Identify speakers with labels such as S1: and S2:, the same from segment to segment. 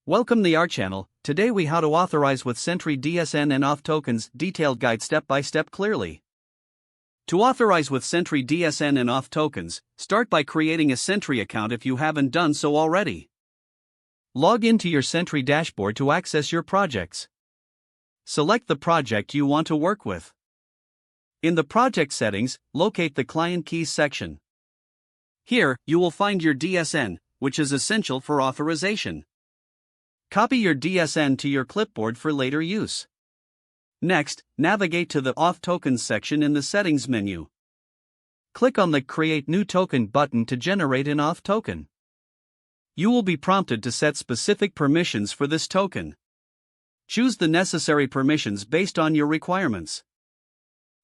S1: Welcome to our channel. Today we how to authorize with Sentry DSN and auth tokens, detailed guide step by step clearly. To authorize with Sentry DSN and auth tokens, start by creating a Sentry account if you haven't done so already. Log into your Sentry dashboard to access your projects. Select the project you want to work with. In the project settings, locate the Client Keys section. Here, you will find your DSN, which is essential for authorization. Copy your DSN to your clipboard for later use. Next, navigate to the Auth Tokens section in the Settings menu. Click on the Create New Token button to generate an auth token. You will be prompted to set specific permissions for this token. Choose the necessary permissions based on your requirements.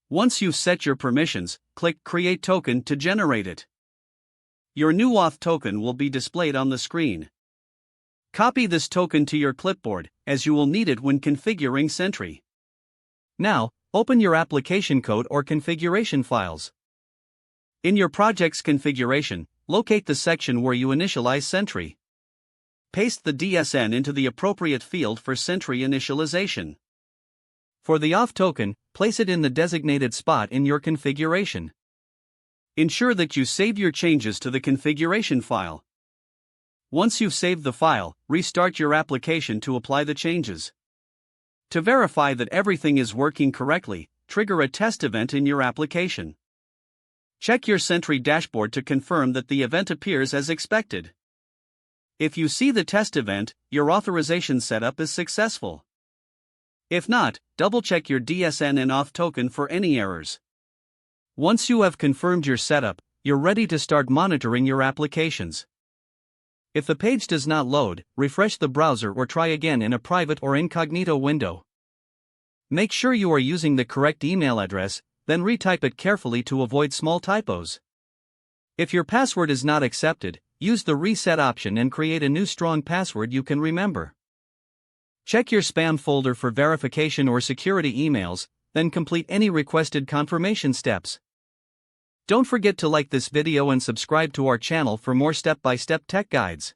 S1: Once you've set your permissions, click Create Token to generate it. Your new auth token will be displayed on the screen. Copy this token to your clipboard, as you will need it when configuring Sentry. Now, open your application code or configuration files. In your project's configuration, locate the section where you initialize Sentry. Paste the DSN into the appropriate field for Sentry initialization. For the auth token, place it in the designated spot in your configuration. Ensure that you save your changes to the configuration file. Once you've saved the file, restart your application to apply the changes. To verify that everything is working correctly, trigger a test event in your application. Check your Sentry dashboard to confirm that the event appears as expected. If you see the test event, your authorization setup is successful. If not, double-check your DSN and auth token for any errors. Once you have confirmed your setup, you're ready to start monitoring your applications. If the page does not load, refresh the browser or try again in a private or incognito window. Make sure you are using the correct email address, then retype it carefully to avoid small typos. If your password is not accepted, use the reset option and create a new strong password you can remember. Check your spam folder for verification or security emails, then complete any requested confirmation steps. Don't forget to like this video and subscribe to our channel for more step-by-step tech guides.